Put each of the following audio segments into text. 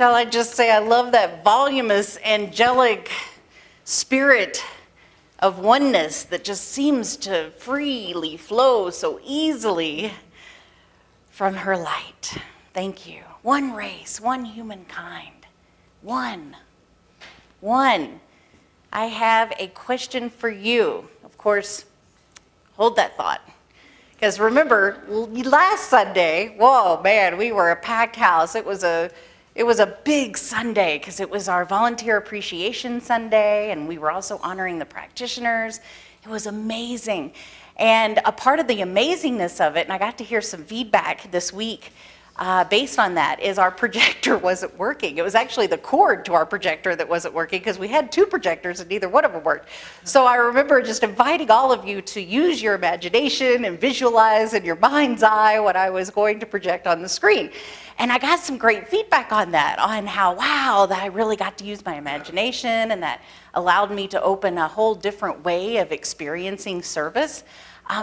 shall I just say, I love that voluminous, angelic spirit of oneness that just seems to freely flow so easily from her light. Thank you. One race, one humankind. One. I have a question for you. Of course, hold that thought. Because remember, last Sunday, whoa, man, we were a packed house. It was a big Sunday because it was our Volunteer Appreciation Sunday, and we were also honoring the practitioners. It was amazing. And a part of the amazingness of it, and I got to hear some feedback this week based on that, is our projector wasn't working. It was actually the cord to our projector that wasn't working because we had two projectors and neither one of them worked. So I remember just inviting all of you to use your imagination and visualize in your mind's eye what I was going to project on the screen. And I got some great feedback on that, on how, wow, that I really got to use my imagination, and that allowed me to open a whole different way of experiencing service.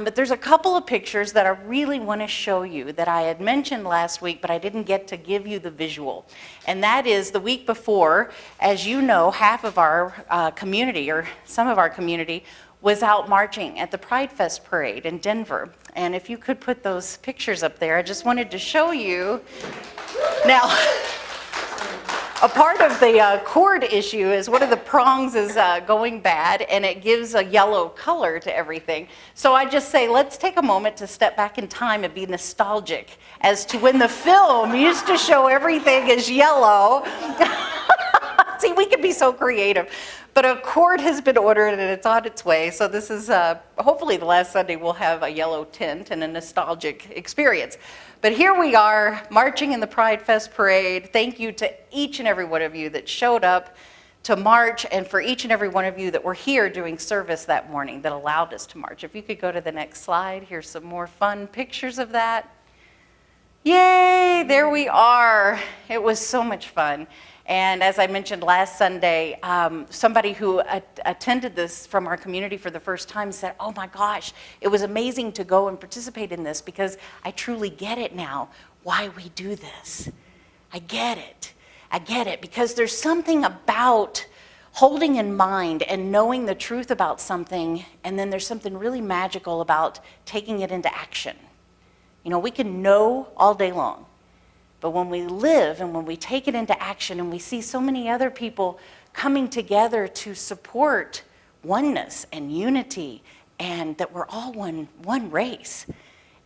But there's a couple of pictures that I really want to show you that I had mentioned last week, but I didn't get to give you the visual. And that is the week before, as you know, half of our community, or some of our community, was out marching at the Pride Fest parade in Denver. And if you could put those pictures up there, I just wanted to show you. Now, a part of the cord issue is one of the prongs is going bad, and it gives a yellow color to everything. So I just say, let's take a moment to step back in time and be nostalgic as to when the film used to show everything as yellow. See, we can be so creative. But a cord has been ordered and it's on its way. So this is, hopefully the last Sunday we'll have a yellow tint and a nostalgic experience. But here we are, marching in the Pride Fest parade. Thank you to each and every one of you that showed up to march, and for each and every one of you that were here doing service that morning that allowed us to march. If you could go to the next slide, here's some more fun pictures of that. Yay, there we are. It was so much fun. And as I mentioned last Sunday, somebody who attended this from our community for the first time said, oh my gosh, it was amazing to go and participate in this because I truly get it now, why we do this. I get it, because there's something about holding in mind and knowing the truth about something, and then there's something really magical about taking it into action. You know, we can know all day long. But when we live and when we take it into action and we see so many other people coming together to support oneness and unity and that we're all one race,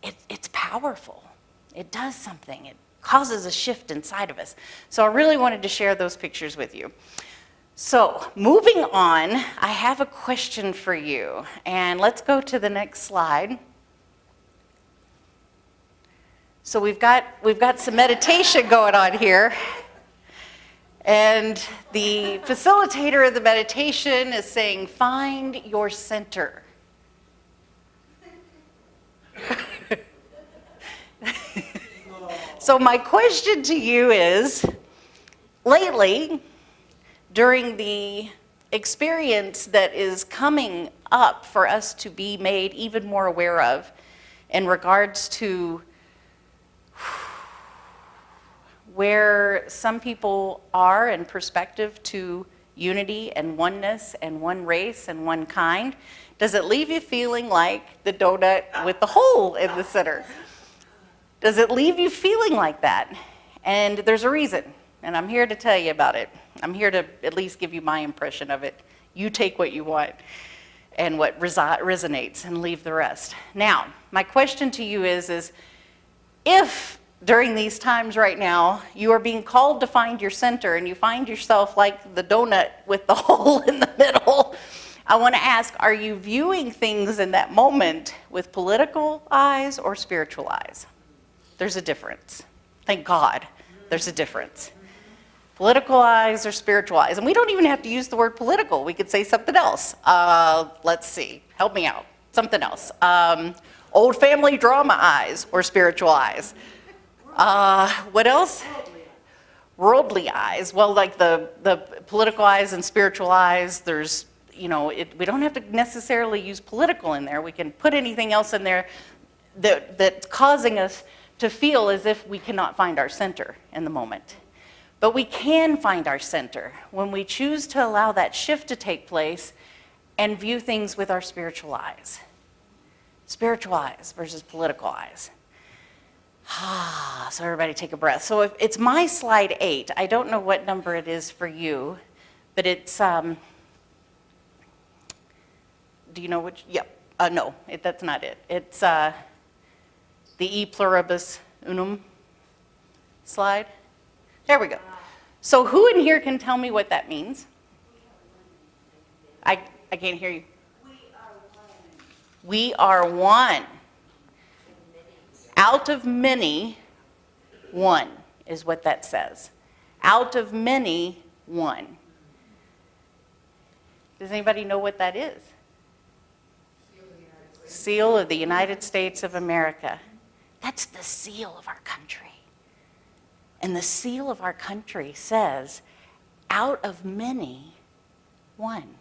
it's powerful. It does something. It causes a shift inside of us. So I really wanted to share those pictures with you. So moving on, I have a question for you. And let's go to the next slide. So we've got some meditation going on here. And the facilitator of the meditation is saying, find your center. So my question to you is, lately, during the experience that is coming up for us to be made even more aware of in regards to where some people are in perspective to unity and oneness and one race and one kind, does it leave you feeling like the donut with the hole in the center? Does it leave you feeling like that? And there's a reason, and I'm here to tell you about it. I'm here to at least give you my impression of it. You take what you want and what resonates and leave the rest. Now, my question to you is if during these times right now, you are being called to find your center and you find yourself like the donut with the hole in the middle, I want to ask, are you viewing things in that moment with political eyes or spiritual eyes? There's a difference. Thank God there's a difference. Political eyes or spiritual eyes. And we don't even have to use the word political. We could say something else. Let's see. Help me out. Something else. Old family drama eyes or spiritual eyes. What else? Worldly eyes. Well, like the political eyes and spiritual eyes, there's, you know, we don't have to necessarily use political in there. We can put anything else in there that's causing us to feel as if we cannot find our center in the moment. But we can find our center when we choose to allow that shift to take place and view things with our spiritual eyes. Spiritual eyes versus political eyes. So everybody take a breath. So if it's my slide 8. I don't know what number it is for you, but it's, do you know which? Yep. No, that's not it. It's the E pluribus unum slide. There we go. So who in here can tell me what that means? I can't hear you. We are one. Out of many, one is what that says. Out of many, one. Does anybody know what that is? Seal of the United States of America. That's the seal of our country. And the seal of our country says, out of many, one.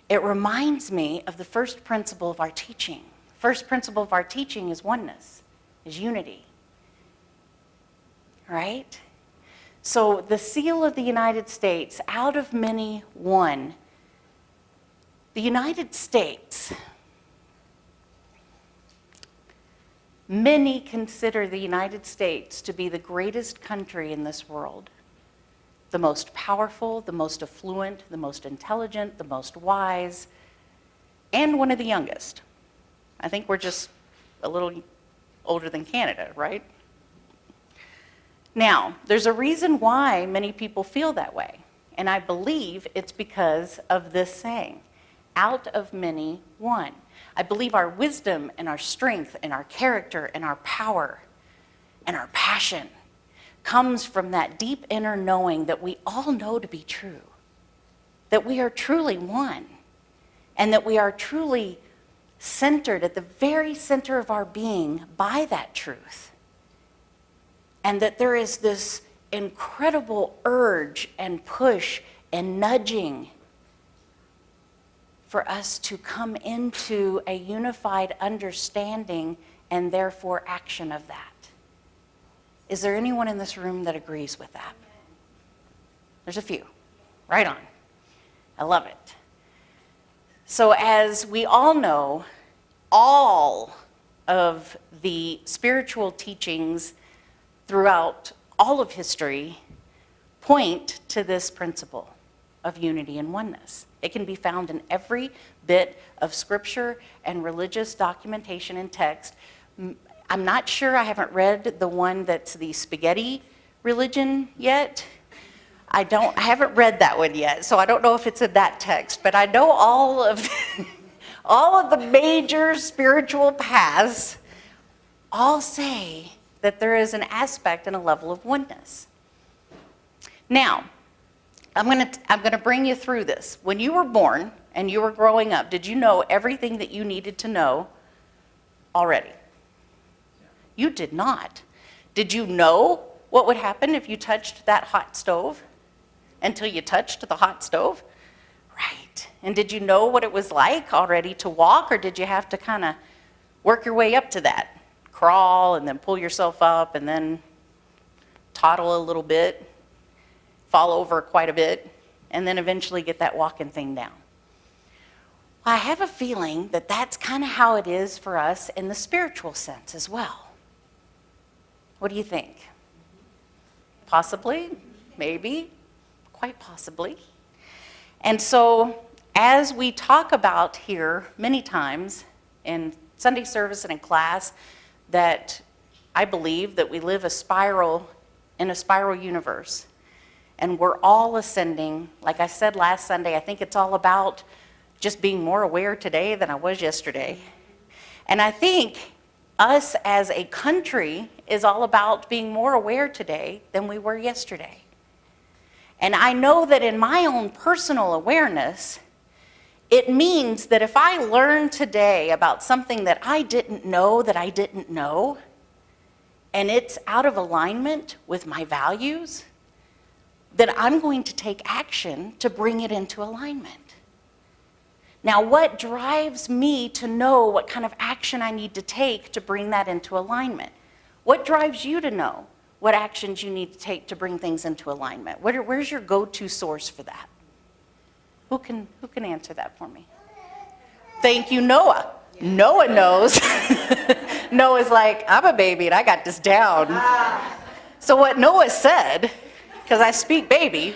It reminds me of the first principle of our teaching. First principle of our teaching is oneness, is unity. Right? So the seal of the United States, out of many, one. The United States, many consider the United States to be the greatest country in this world. The most powerful, the most affluent, the most intelligent, the most wise, and one of the youngest. I think we're just a little older than Canada, right? Now, there's a reason why many people feel that way, and I believe it's because of this saying, out of many, one. I believe our wisdom and our strength and our character and our power and our passion comes from that deep inner knowing that we all know to be true, that we are truly one, and that we are truly centered at the very center of our being by that truth. And that there is this incredible urge and push and nudging for us to come into a unified understanding and therefore action of that. Is there anyone in this room that agrees with that? There's a few. Right on. I love it. So as we all know, all of the spiritual teachings throughout all of history point to this principle of unity and oneness. It can be found in every bit of scripture and religious documentation and text. I'm not sure, I haven't read the one that's the spaghetti religion yet. I haven't read that one yet, so I don't know if it's in that text, but I know all of the major spiritual paths all say that there is an aspect and a level of oneness. Now, I'm gonna bring you through this. When you were born and you were growing up, did you know everything that you needed to know already? You did not. Did you know what would happen if you touched that hot stove until you touched the hot stove? Right. And did you know what it was like already to walk, or did you have to kind of work your way up to that? Crawl and then pull yourself up and then toddle a little bit, fall over quite a bit, and then eventually get that walking thing down. Well, I have a feeling that that's kind of how it is for us in the spiritual sense as well. What do you think? Possibly, maybe, quite possibly. And so as we talk about here many times in Sunday service and in class, that I believe that we live in a spiral universe. And we're all ascending. Like I said last Sunday, I think it's all about just being more aware today than I was yesterday. And I think us as a country is all about being more aware today than we were yesterday. And I know that in my own personal awareness, it means that if I learn today about something that I didn't know, and it's out of alignment with my values, then I'm going to take action to bring it into alignment. Now, what drives me to know what kind of action I need to take to bring that into alignment? What drives you to know what actions you need to take to bring things into alignment? Where's your go-to source for that? Who can answer that for me? Thank you, Noah. Noah knows. Noah's like, I'm a baby and I got this down. So what Noah said, because I speak baby,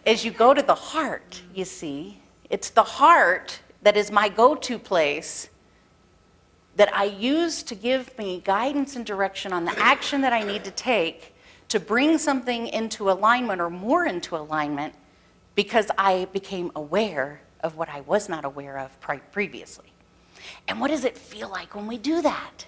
is you go to the heart, you see. It's the heart that is my go-to place that I use to give me guidance and direction on the action that I need to take to bring something into alignment or more into alignment, because I became aware of what I was not aware of previously. And what does it feel like when we do that?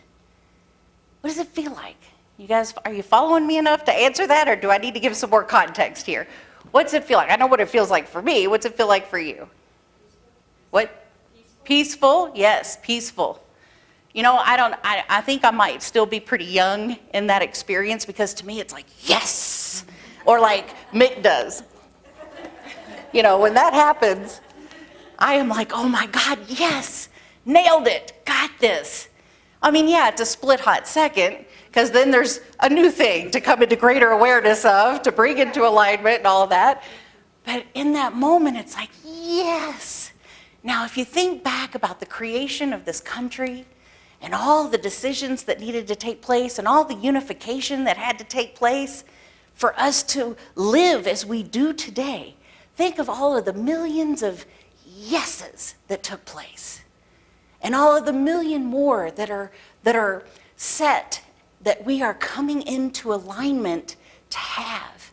What does it feel like? You guys, are you following me enough to answer that, or do I need to give some more context here? What's it feel like? I know what it feels like for me. What's it feel like for you? What? Peaceful? Yes, peaceful. You know, I think I might still be pretty young in that experience, because to me it's like, yes, or like Mick does. You know, when that happens, I am like, oh my God, yes, nailed it, got this. I mean, yeah, it's a split hot second, because then there's a new thing to come into greater awareness of, to bring into alignment and all that. But in that moment, it's like, yes. Now, if you think back about the creation of this country and all the decisions that needed to take place and all the unification that had to take place for us to live as we do today, think of all of the millions of yeses that took place, and all of the million more that are set, that we are coming into alignment to have,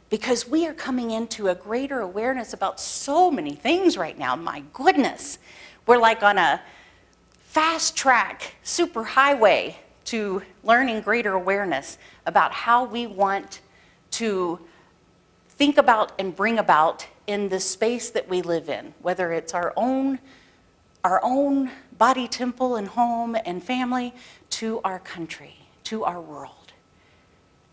because we are coming into a greater awareness about so many things right now. My goodness, we're like on a fast track, super highway to learning greater awareness about how we want to think about and bring about in the space that we live in, whether it's our own body, temple, and home and family, to our country, to our world.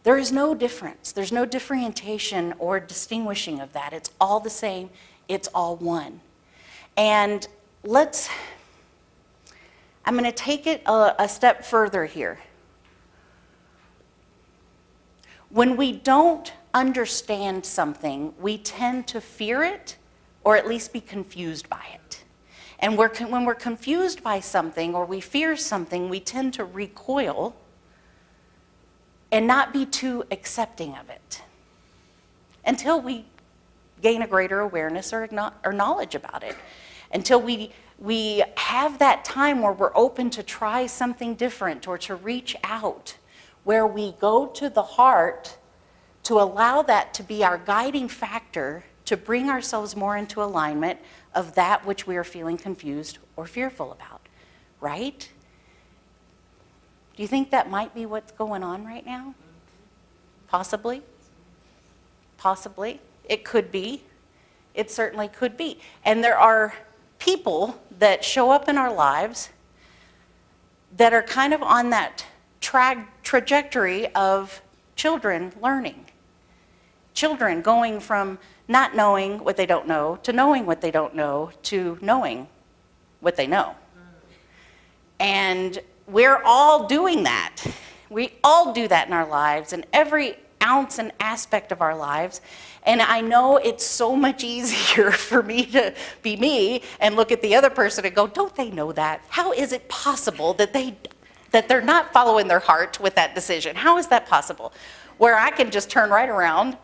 There is no difference. There's no differentiation or distinguishing of that. It's all the same. It's all one. And I'm going to take it a step further here. When we don't understand something, we tend to fear it, or at least be confused by it. And when we're confused by something or we fear something, we tend to recoil and not be too accepting of it until we gain a greater awareness or knowledge about it, until we have that time where we're open to try something different or to reach out, where we go to the heart to allow that to be our guiding factor to bring ourselves more into alignment of that which we are feeling confused or fearful about, right? Do you think that might be what's going on right now? Possibly. Possibly. It could be. It certainly could be. And there are people that show up in our lives that are kind of on that trajectory of children learning. Children going from not knowing what they don't know to knowing what they don't know to knowing what they know. And we're all doing that. We all do that in our lives, in every ounce and aspect of our lives. And I know it's so much easier for me to be me and look at the other person and go, don't they know that? How is it possible that they're not following their heart with that decision? How is that possible? Where I can just turn right around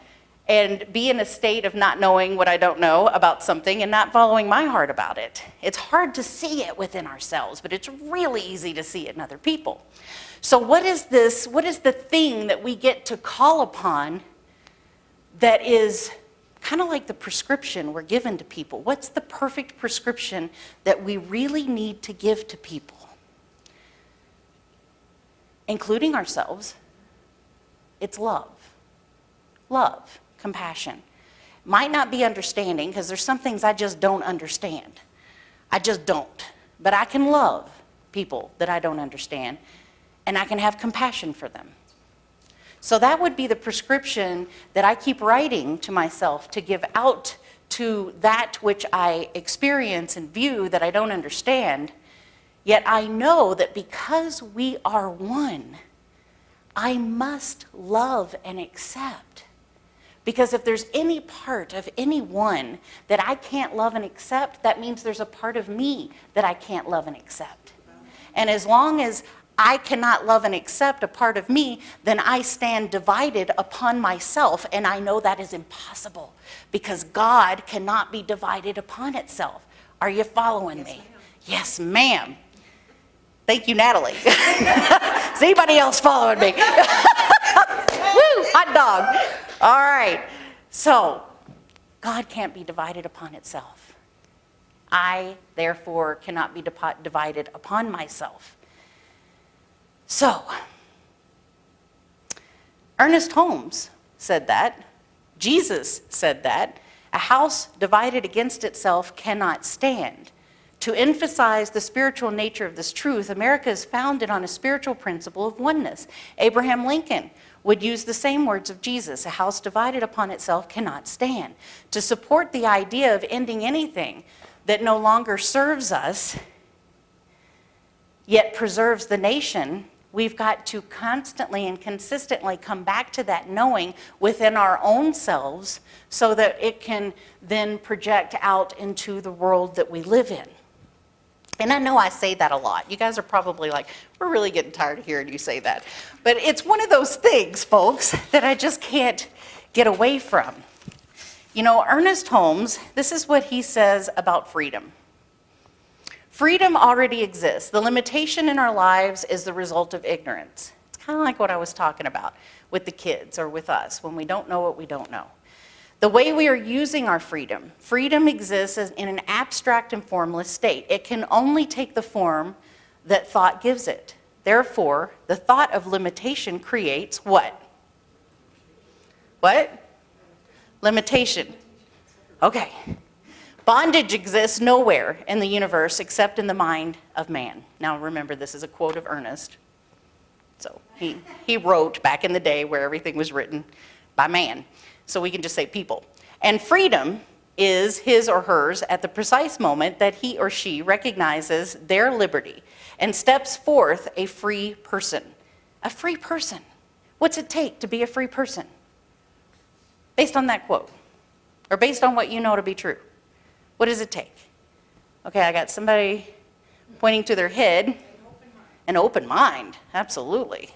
and be in a state of not knowing what I don't know about something and not following my heart about it. It's hard to see it within ourselves, but it's really easy to see it in other people. So what is this? What is the thing that we get to call upon that is kind of like the prescription we're given to people? What's the perfect prescription that we really need to give to people, including ourselves? It's love. Love. Compassion. Might not be understanding, because there's some things I just don't understand. I just don't. But I can love people that I don't understand, and I can have compassion for them. So that would be the prescription that I keep writing to myself to give out to that which I experience and view that I don't understand. Yet I know that because we are one, I must love and accept. Because if there's any part of anyone that I can't love and accept, that means there's a part of me that I can't love and accept. And as long as I cannot love and accept a part of me, then I stand divided upon myself, and I know that is impossible because God cannot be divided upon itself. Are you following me? Yes, ma'am. Thank you, Natalie. Is anybody else following me? Woo, hot dog. All right. So, God can't be divided upon itself. I, therefore, cannot be divided upon myself. So, Ernest Holmes said that. Jesus said that. A house divided against itself cannot stand. To emphasize the spiritual nature of this truth, America is founded on a spiritual principle of oneness. Abraham Lincoln would use the same words of Jesus. A house divided upon itself cannot stand. To support the idea of ending anything that no longer serves us, yet preserves the nation, we've got to constantly and consistently come back to that knowing within our own selves so that it can then project out into the world that we live in. And I know I say that a lot. You guys are probably like, we're really getting tired of hearing you say that. But it's one of those things, folks, that I just can't get away from. You know, Ernest Holmes, this is what he says about freedom. Freedom already exists. The limitation in our lives is the result of ignorance. It's kind of like what I was talking about with the kids or with us when we don't know what we don't know. The way we are using our freedom, freedom exists in an abstract and formless state. It can only take the form that thought gives it. Therefore, the thought of limitation creates what? What? Limitation. Okay. Bondage exists nowhere in the universe except in the mind of man. Now remember, this is a quote of Ernest. So he wrote back in the day where everything was written by man. So we can just say people. And freedom is his or hers at the precise moment that he or she recognizes their liberty and steps forth a free person. A free person. What's it take to be a free person? Based on that quote, or based on what you know to be true. What does it take? Okay, I got somebody pointing to their head. An open mind, absolutely.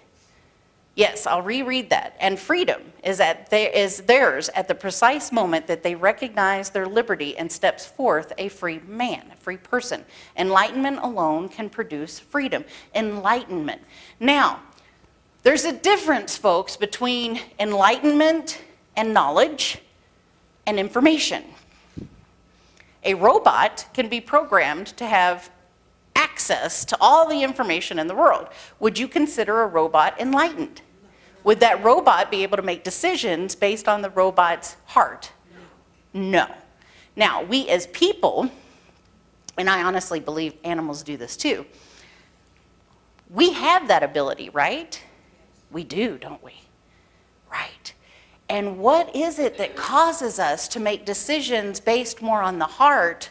Yes, I'll reread that. And freedom is theirs at the precise moment that they recognize their liberty and steps forth a free man, a free person. Enlightenment alone can produce freedom. Enlightenment. Now, there's a difference, folks, between enlightenment and knowledge and information. A robot can be programmed to have access to all the information in the world. Would you consider a robot enlightened? Would that robot be able to make decisions based on the robot's heart? No. Now, we as people, and I honestly believe animals do this too, we have that ability, right? We do, don't we? Right. And what is it that causes us to make decisions based more on the heart?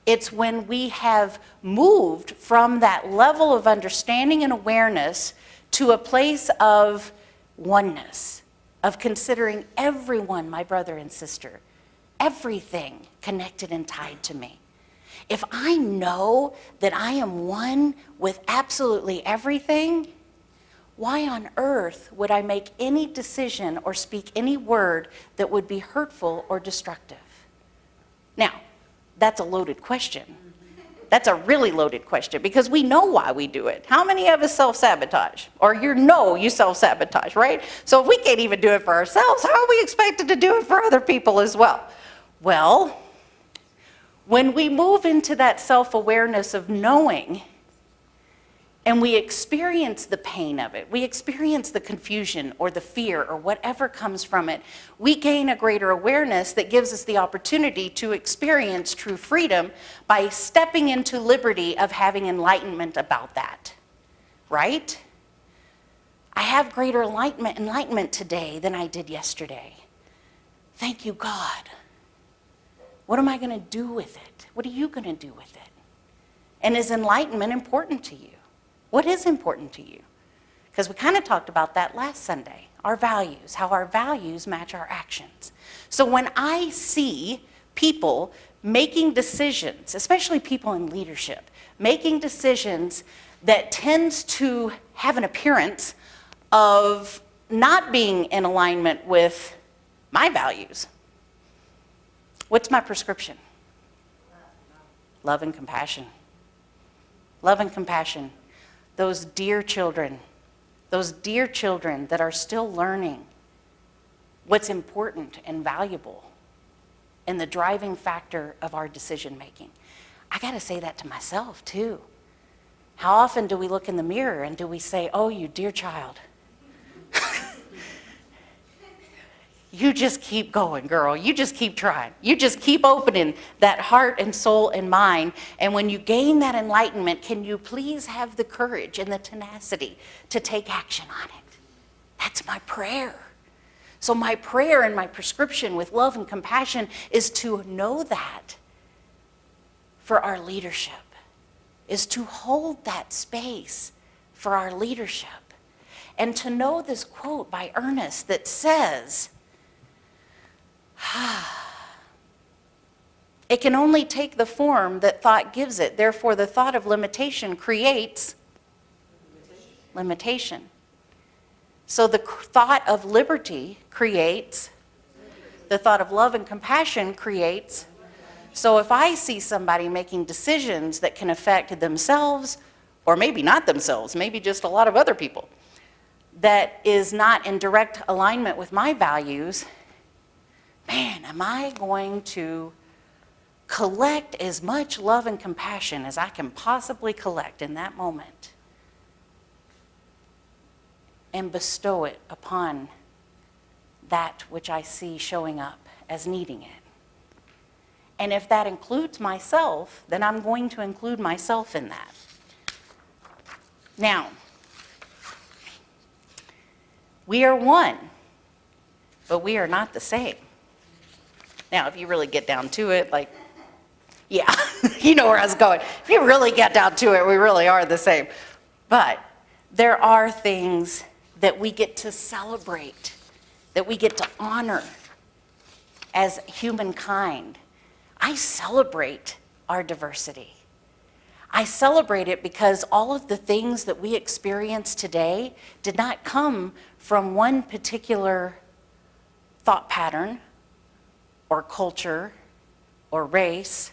It's when we have moved from that level of understanding and awareness to a place of oneness, of considering everyone my brother and sister, everything connected and tied to me. If I know that I am one with absolutely everything, why on earth would I make any decision or speak any word that would be hurtful or destructive? Now, that's a loaded question. That's a really loaded question because we know why we do it. How many of us self-sabotage? Or you self-sabotage, right? So if we can't even do it for ourselves, how are we expected to do it for other people as well? Well, when we move into that self-awareness of knowing and we experience the pain of it, we experience the confusion or the fear or whatever comes from it, we gain a greater awareness that gives us the opportunity to experience true freedom by stepping into liberty of having enlightenment about that, right? I have greater enlightenment today than I did yesterday. Thank you, God. What am I going to do with it? What are you going to do with it? And is enlightenment important to you? What is important to you? Because we kind of talked about that last Sunday, our values, how our values match our actions. So when I see people making decisions, especially people in leadership, making decisions that tends to have an appearance of not being in alignment with my values, what's my prescription? Love and compassion. Love and compassion. Those dear children that are still learning what's important and valuable and the driving factor of our decision making. I got to say that to myself too. How often do we look in the mirror and do we say, oh, you dear child, you just keep going, girl. You just keep trying. You just keep opening that heart and soul and mind. And when you gain that enlightenment, can you please have the courage and the tenacity to take action on it? That's my prayer. So my prayer and my prescription with love and compassion is to know that for our leadership, is to hold that space for our leadership. And to know this quote by Ernest that says, it can only take the form that thought gives it. Therefore, the thought of limitation creates limitation. So the thought of liberty creates, the thought of love and compassion creates. So if I see somebody making decisions that can affect themselves, or maybe not themselves, maybe just a lot of other people, that is not in direct alignment with my values, man, am I going to collect as much love and compassion as I can possibly collect in that moment and bestow it upon that which I see showing up as needing it. And if that includes myself, then I'm going to include myself in that. Now, we are one, but we are not the same. Now, if you really get down to it, like, yeah, you know where I was going. If you really get down to it, we really are the same. But there are things that we get to celebrate, that we get to honor as humankind. I celebrate our diversity. I celebrate it because all of the things that we experience today did not come from one particular thought pattern or culture or race,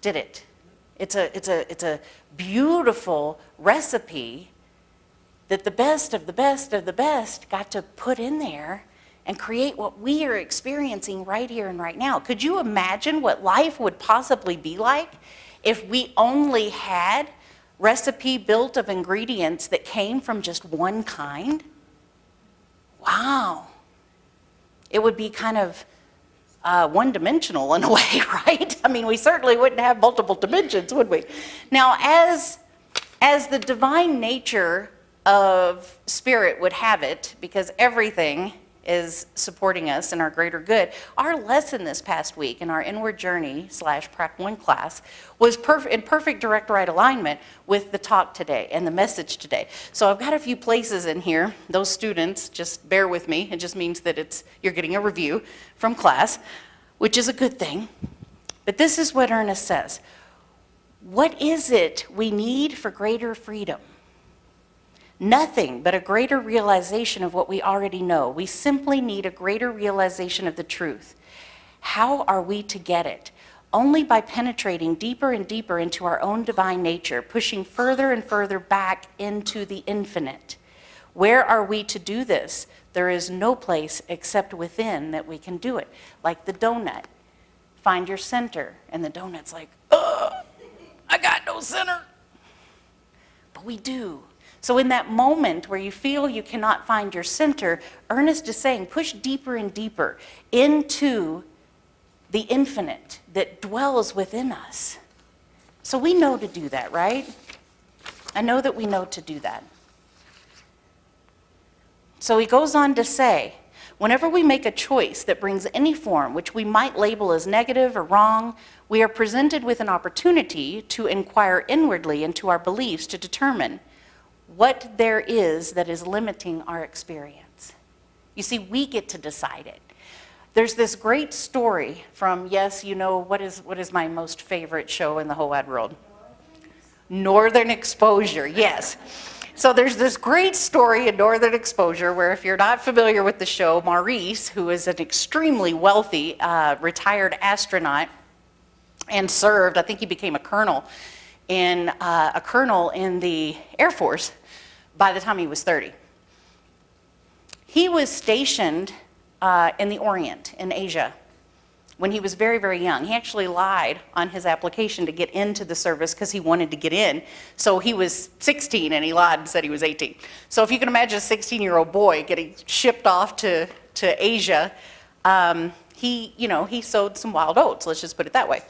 did it? It's a beautiful recipe that the best of the best of the best got to put in there and create what we are experiencing right here and right now. Could you imagine what life would possibly be like if we only had recipe built of ingredients that came from just one kind? Wow. It would be kind of one-dimensional in a way, right? I mean, we certainly wouldn't have multiple dimensions, would we? Now, as the divine nature of spirit would have it, because everything is supporting us in our greater good, our lesson this past week in our Inward Journey / Prac 1 class was in perfect direct right alignment with the talk today and the message today. So I've got a few places in here. Those students, just bear with me. It just means that you're getting a review from class, which is a good thing. But this is what Ernest says. What is it we need for greater freedom? Nothing but a greater realization of what we already know. We simply need a greater realization of the truth. How are we to get it? Only by penetrating deeper and deeper into our own divine nature, pushing further and further back into the infinite. Where are we to do this? There is no place except within that we can do it. Like the donut. Find your center. And the donut's like, ugh, I got no center. But we do. So in that moment where you feel you cannot find your center, Ernest is saying, push deeper and deeper into the infinite that dwells within us. So we know to do that, right? I know that we know to do that. So he goes on to say, whenever we make a choice that brings any form which we might label as negative or wrong, we are presented with an opportunity to inquire inwardly into our beliefs to determine what there is that is limiting our experience. You see, we get to decide it. There's this great story from, yes, you know, what is my most favorite show in the whole wide world? Northern Exposure, yes. So there's this great story in Northern Exposure where, if you're not familiar with the show, Maurice, who is an extremely wealthy retired astronaut and served, I think he became a colonel in the Air Force by the time he was 30. He was stationed in the Orient, in Asia, when he was very, very young. He actually lied on his application to get into the service because he wanted to get in. So he was 16 and he lied and said he was 18. So if you can imagine a 16-year-old boy getting shipped off to Asia, he sowed some wild oats, let's just put it that way.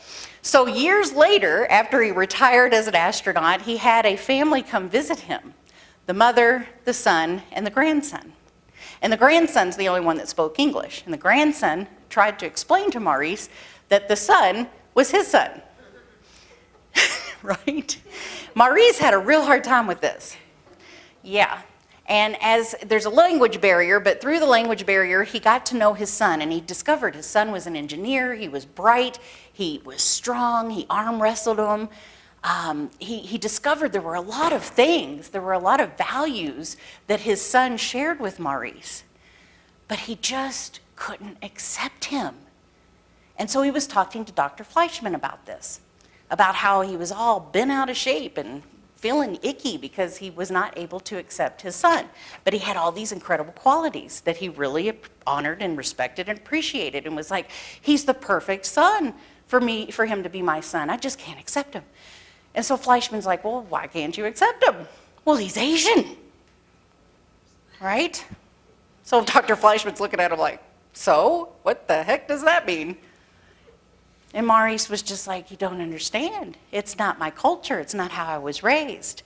So years later, after he retired as an astronaut, he had a family come visit him, the mother, the son, and the grandson. And the grandson's the only one that spoke English. And the grandson tried to explain to Maurice that the son was his son. Right? Maurice had a real hard time with this. Yeah. And as there's a language barrier, but through the language barrier, he got to know his son, and he discovered his son was an engineer. He was bright. He was strong. He arm wrestled him. He discovered there were a lot of things, there were a lot of values that his son shared with Maurice, but he just couldn't accept him. And so he was talking to Dr. Fleischman about this, about how he was all bent out of shape and feeling icky because he was not able to accept his son. But he had all these incredible qualities that he really honored and respected and appreciated, and was like, he's the perfect son for him to be my son. I just can't accept him. And so Fleischman's like, well, why can't you accept him? Well, he's Asian, right? So Dr. Fleischman's looking at him like, so what the heck does that mean? And Maurice was just like, you don't understand. It's not my culture. It's not how I was raised.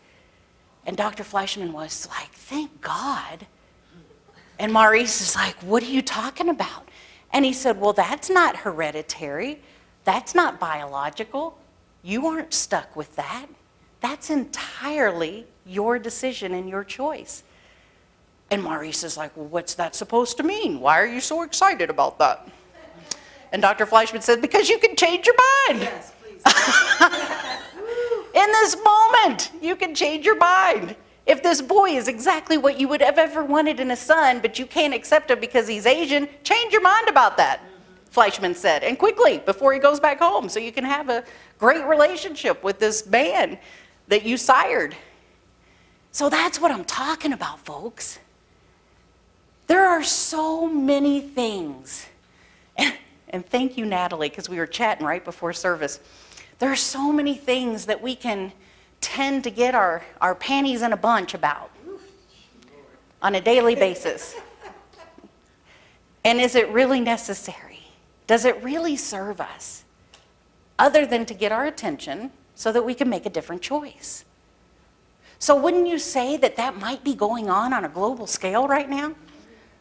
And Dr. Fleischman was like, thank God. And Maurice is like, what are you talking about? And he said, well, that's not hereditary. That's not biological. You aren't stuck with that. That's entirely your decision and your choice. And Maurice is like, well, what's that supposed to mean? Why are you so excited about that? And Dr. Fleischman said, because you can change your mind. Yes, please. In this moment, you can change your mind. If this boy is exactly what you would have ever wanted in a son, but you can't accept him because he's Asian, change your mind about that, Fleischman said, and quickly, before he goes back home, so you can have a great relationship with this man that you sired. So that's what I'm talking about, folks. There are so many things, and thank you, Natalie, because we were chatting right before service. There are so many things that we can tend to get our panties in a bunch about on a daily basis. And is it really necessary? Does it really serve us, other than to get our attention so that we can make a different choice? So wouldn't you say that that might be going on a global scale right now?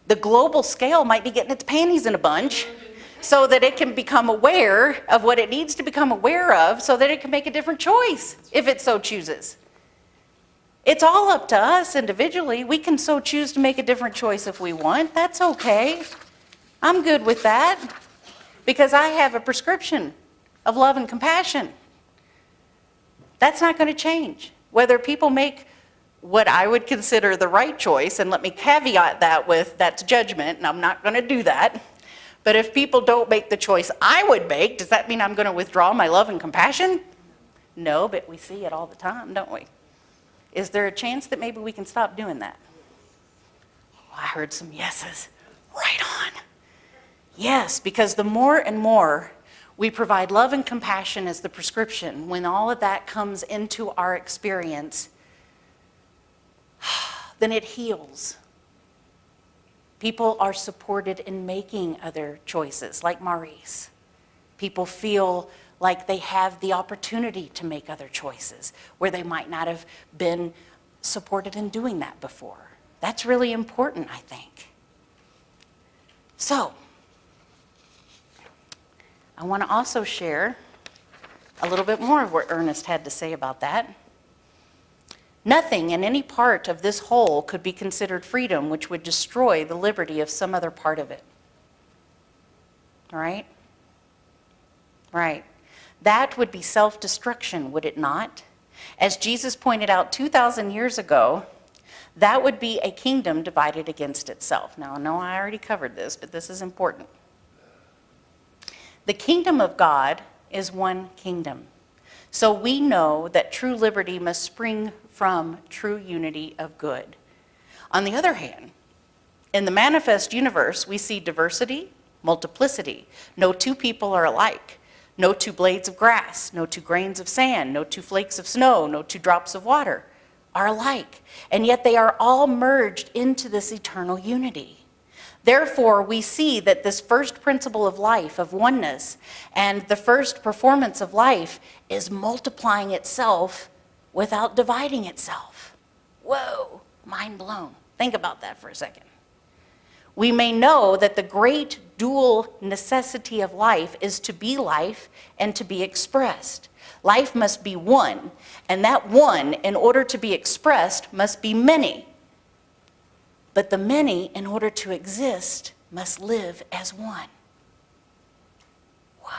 The global scale might be getting its panties in a bunch so that it can become aware of what it needs to become aware of so that it can make a different choice if it so chooses. It's all up to us individually. We can so choose to make a different choice if we want. That's okay. I'm good with that because I have a prescription of love and compassion. That's not going to change. Whether people make what I would consider the right choice, and let me caveat that with that's judgment, and I'm not going to do that. But if people don't make the choice I would make, does that mean I'm going to withdraw my love and compassion? No, but we see it all the time, don't we? Is there a chance that maybe we can stop doing that? Oh, I heard some yeses. Right on. Yes, because the more and more we provide love and compassion as the prescription, when all of that comes into our experience, then it heals. People are supported in making other choices, like Maurice. People feel like they have the opportunity to make other choices where they might not have been supported in doing that before. That's really important, I think. So, I want to also share a little bit more of what Ernest had to say about that. Nothing in any part of this whole could be considered freedom which would destroy the liberty of some other part of it. Right? Right. That would be self-destruction, would it not? As Jesus pointed out 2,000 years ago, that would be a kingdom divided against itself. Now, I know I already covered this, but this is important. The kingdom of God is one kingdom. So we know that true liberty must spring from true unity of good. On the other hand, in the manifest universe, we see diversity, multiplicity. No two people are alike. No two blades of grass, no two grains of sand, no two flakes of snow, no two drops of water are alike. And yet they are all merged into this eternal unity. Therefore, we see that this first principle of life, of oneness, and the first performance of life is multiplying itself without dividing itself. Whoa, mind blown. Think about that for a second. We may know that the great dual necessity of life is to be life and to be expressed. Life must be one, and that one, in order to be expressed, must be many. But the many, in order to exist, must live as one. Wow.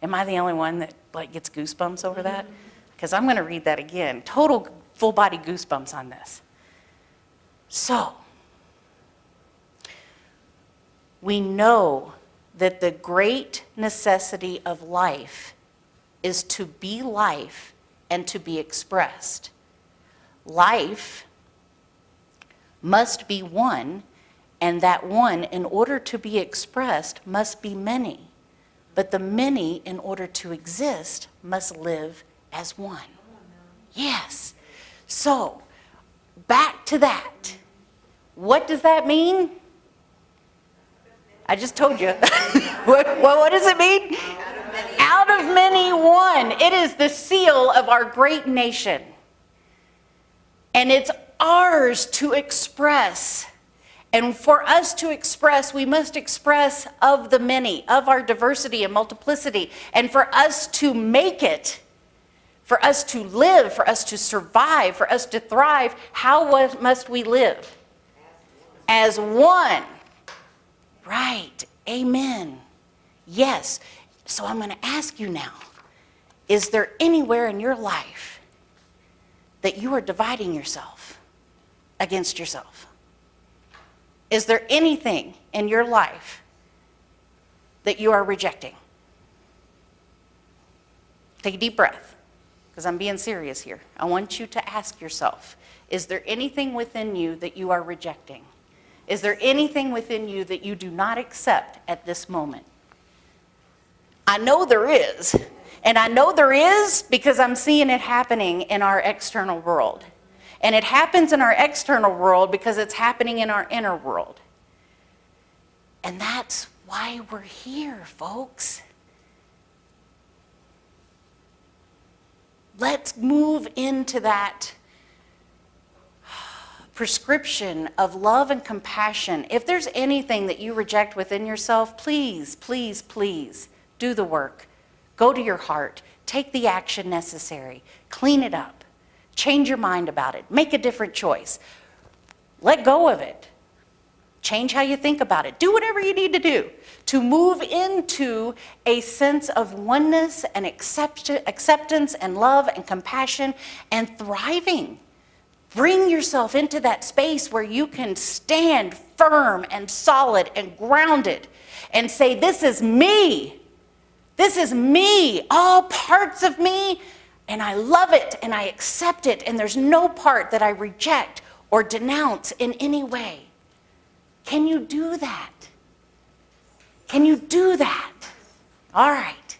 Am I the only one that gets goosebumps over that? Because I'm going to read that again. Total full-body goosebumps on this. So, we know that the great necessity of life is to be life and to be expressed. Life must be one, and that one, in order to be expressed, must be many. But the many, in order to exist, must live as one. Yes. So, back to that. What does that mean? I just told you. What does it mean? Out of many, one. It is the seal of our great nation. And it's ours to express. And for us to express, we must express of the many, of our diversity and multiplicity. And for us to make it, for us to live, for us to survive, for us to thrive, how must we live? As one. Right. Amen. Yes. So I'm going to ask you now, is there anywhere in your life that you are dividing yourself against yourself? Is there anything in your life that you are rejecting? Take a deep breath, because I'm being serious here. I want you to ask yourself, is there anything within you that you are rejecting? Is there anything within you that you do not accept at this moment? I know there is. And I know there is because I'm seeing it happening in our external world. And it happens in our external world because it's happening in our inner world. And that's why we're here, folks. Let's move into that prescription of love and compassion. If there's anything that you reject within yourself, please, please, please do the work. Go to your heart. Take the action necessary. Clean it up. Change your mind about it. Make a different choice. Let go of it. Change how you think about it. Do whatever you need to do to move into a sense of oneness and acceptance and love and compassion and thriving. Bring yourself into that space where you can stand firm and solid and grounded and say, this is me. This is me, all parts of me, and I love it and I accept it, and there's no part that I reject or denounce in any way. Can you do that? Can you do that? All right.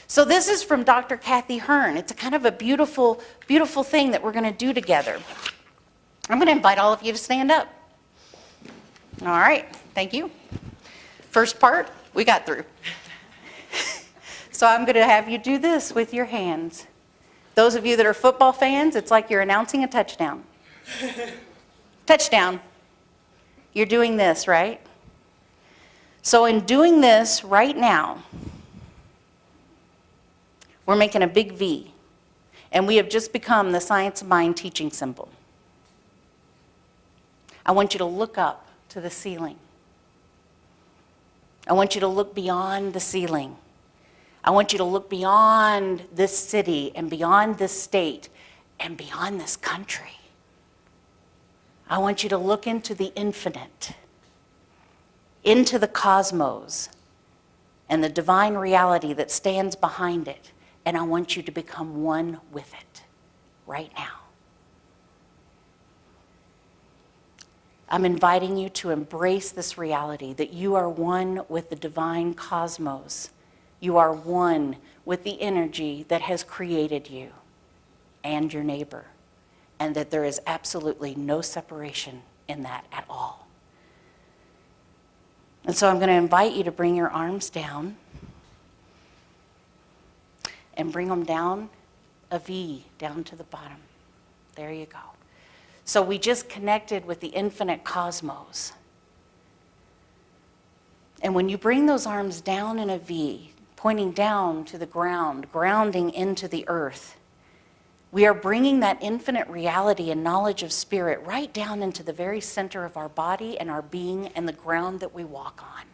So this is from Dr. Kathy Hearn. It's a kind of a beautiful, beautiful thing that we're going to do together. I'm going to invite all of you to stand up. All right. Thank you. First part, we got through. So I'm going to have you do this with your hands. Those of you that are football fans, it's like you're announcing a touchdown. Touchdown. You're doing this, right? So in doing this right now, we're making a big V. And we have just become the science of mind teaching symbol. I want you to look up to the ceiling. I want you to look beyond the ceiling. I want you to look beyond this city and beyond this state and beyond this country. I want you to look into the infinite, into the cosmos and the divine reality that stands behind it. And I want you to become one with it right now. I'm inviting you to embrace this reality that you are one with the divine cosmos. You are one with the energy that has created you and your neighbor, and that there is absolutely no separation in that at all. And so I'm going to invite you to bring your arms down and bring them down a V, down to the bottom. There you go. So we just connected with the infinite cosmos. And when you bring those arms down in a V, pointing down to the ground, grounding into the earth, we are bringing that infinite reality and knowledge of spirit right down into the very center of our body and our being and the ground that we walk on.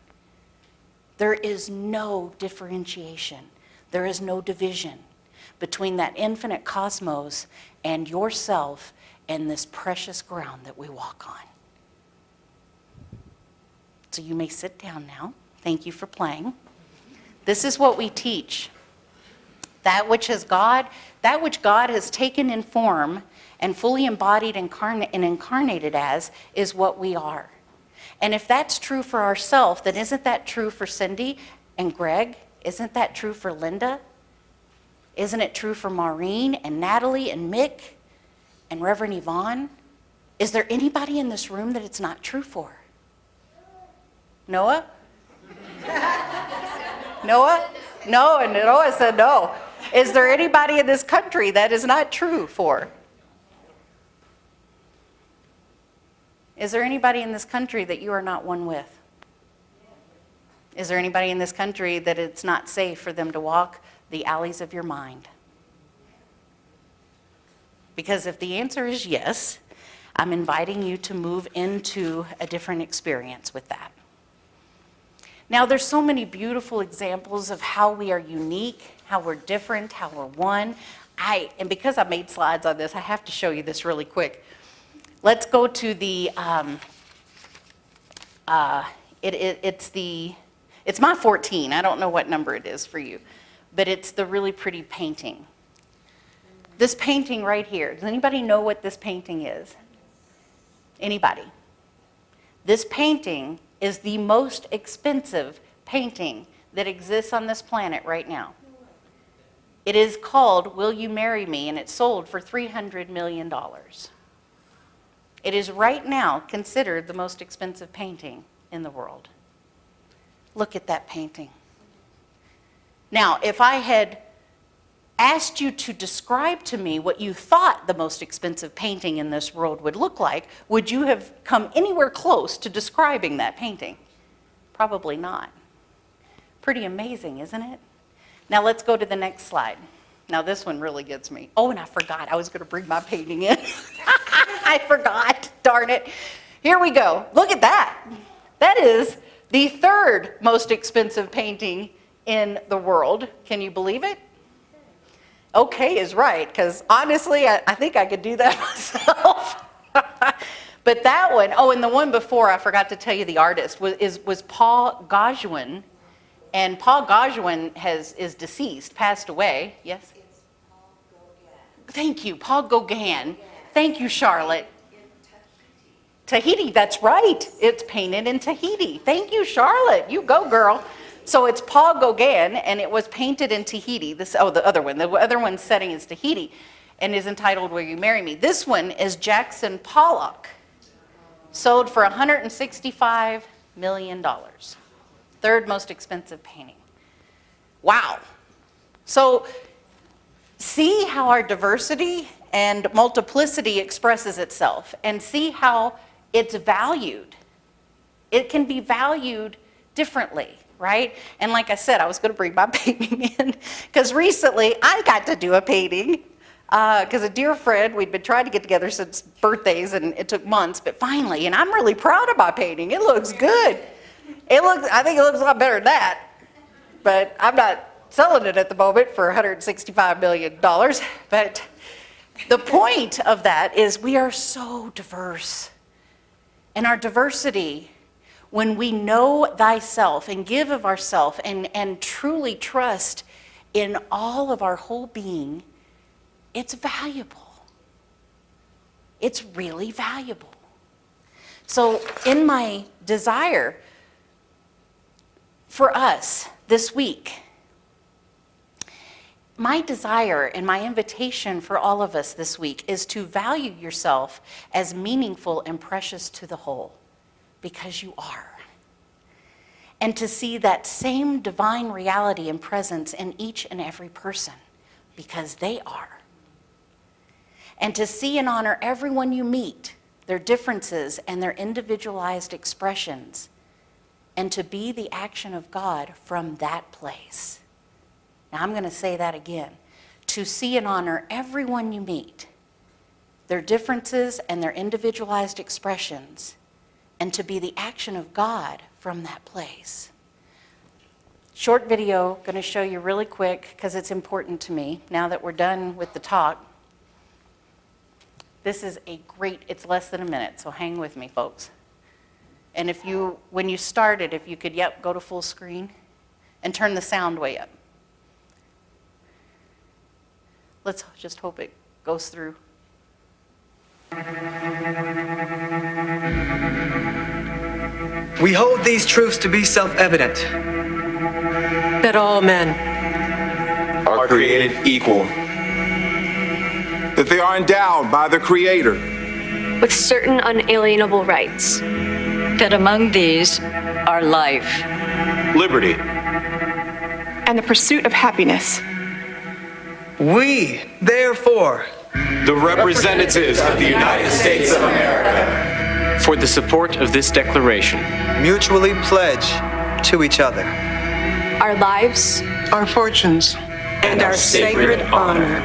There is no differentiation. There is no division between that infinite cosmos and yourself and this precious ground that we walk on. So you may sit down now. Thank you for playing. This is what we teach. That which God has taken in form and fully embodied and incarnated as is what we are. And if that's true for ourselves, then isn't that true for Cindy and Greg? Isn't that true for Linda? Isn't it true for Maureen and Natalie and Mick and Reverend Yvonne? Is there anybody in this room that it's not true for? Noah? Noah? No, and Noah said no. Is there anybody in this country that is not true for? Is there anybody in this country that you are not one with? Is there anybody in this country that it's not safe for them to walk the alleys of your mind? Because if the answer is yes, I'm inviting you to move into a different experience with that. Now, there's so many beautiful examples of how we are unique, how we're different, how we're one. And because I made slides on this, I have to show you this really quick. Let's go to the, it's my 14. I don't know what number it is for you, but it's the really pretty painting. This painting right here, does anybody know what this painting is? Anybody? This painting is the most expensive painting that exists on this planet right now. It is called Will You Marry Me? And it's sold for $300 million. It is right now considered the most expensive painting in the world. Look at that painting. Now, if I had asked you to describe to me what you thought the most expensive painting in this world would look like, would you have come anywhere close to describing that painting? Probably not. Pretty amazing, isn't it? Now let's go to the next slide. Now this one really gets me. Oh, and I forgot. I was going to bring my painting in. I forgot. Darn it. Here we go. Look at that. That is the third most expensive painting in the world. Can you believe it? Okay is right, because honestly, I think I could do that myself. But that one, oh, and the one before, I forgot to tell you the artist, was Paul Gauguin. And Paul Gauguin is deceased, passed away. Yes? It's Paul Gauguin. Thank you, Paul Gauguin. Thank you, Charlotte. In Tahiti. Tahiti, that's right. It's painted in Tahiti. Thank you, Charlotte. You go, girl. So it's Paul Gauguin, and it was painted in Tahiti. The other one's setting is Tahiti, and is entitled Will You Marry Me? This one is Jackson Pollock, sold for $165 million. Third most expensive painting. Wow. So see how our diversity and multiplicity expresses itself, and see how it's valued. It can be valued differently. Right? And like I said, I was going to bring my painting in because recently I got to do a painting because a dear friend, we'd been trying to get together since birthdays, and it took months, but finally, and I'm really proud of my painting. It looks good. I think it looks a lot better than that, but I'm not selling it at the moment for $165 million. But the point of that is we are so diverse. And our diversity, when we know thyself and give of ourself and truly trust in all of our whole being, it's valuable. It's really valuable. So in my desire for us this week, my desire and my invitation for all of us this week is to value yourself as meaningful and precious to the whole, because you are. And to see that same divine reality and presence in each and every person, because they are. And to see and honor everyone you meet, their differences and their individualized expressions, and to be the action of God from that place. Now I'm going to say that again. To see and honor everyone you meet, their differences and their individualized expressions, and to be the action of God from that place. Short video, going to show you really quick because it's important to me now that we're done with the talk. This is it's less than a minute, so hang with me, folks. And when you started, if you could, go to full screen and turn the sound way up. Let's just hope it goes through. We hold these truths to be self-evident. That all men are created equal. That they are endowed by the Creator with certain unalienable rights. that among these are life, liberty, and the pursuit of happiness. We, therefore, the representatives of the United States of America, for the support of this declaration, mutually pledge to each other Our lives, our fortunes, and our sacred honor.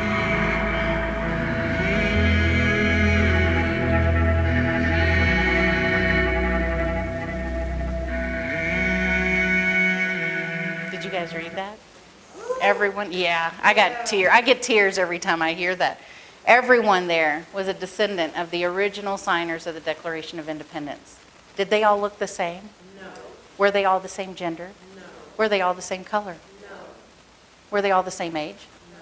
Did you guys read that? Everyone, yeah, I get tears every time I hear that. Everyone there was a descendant of the original signers of the Declaration of Independence. Did they all look the same? No. Were they all the same gender? No. Were they all the same color? No. Were they all the same age? No.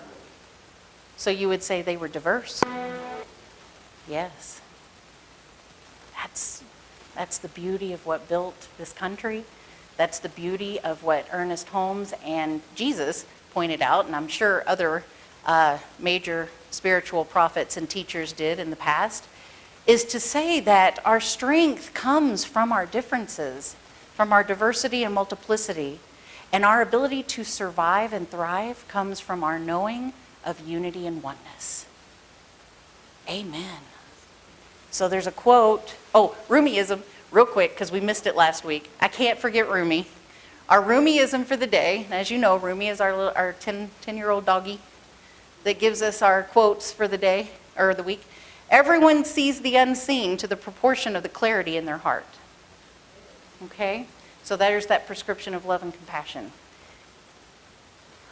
So you would say they were diverse? Yes. That's the beauty of what built this country. That's the beauty of what Ernest Holmes and Jesus pointed out, and I'm sure other major spiritual prophets and teachers did in the past, is to say that our strength comes from our differences, from our diversity and multiplicity, and our ability to survive and thrive comes from our knowing of unity and oneness. Amen. So there's a quote, Rumiism, real quick, because we missed it last week. I can't forget Rumi. Our Rumiism for the day, and as you know, Rumi is our 10-year-old doggy that gives us our quotes for the day, or the week. Everyone sees the unseen to the proportion of the clarity in their heart. Okay? So there's that prescription of love and compassion.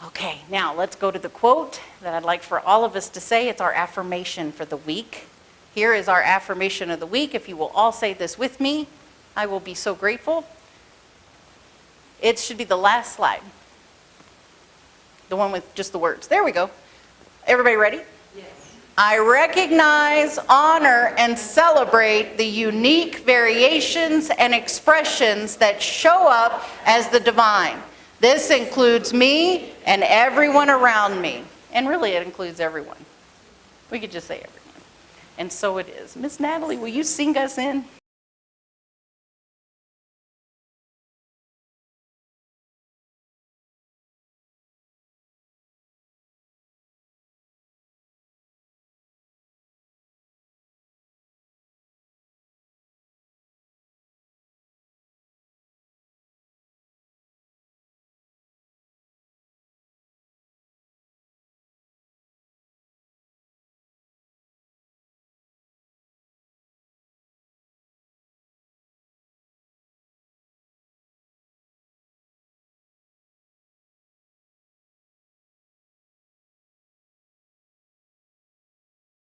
Okay, now let's go to the quote that I'd like for all of us to say. It's our affirmation for the week. Here is our affirmation of the week. If you will all say this with me, I will be so grateful. It should be the last slide. The one with just the words. There we go. Everybody ready? Yes. I recognize, honor, and celebrate the unique variations and expressions that show up as the divine. This includes me and everyone around me. And really, it includes everyone. We could just say everyone. And so it is. Miss Natalie, will you sing us in?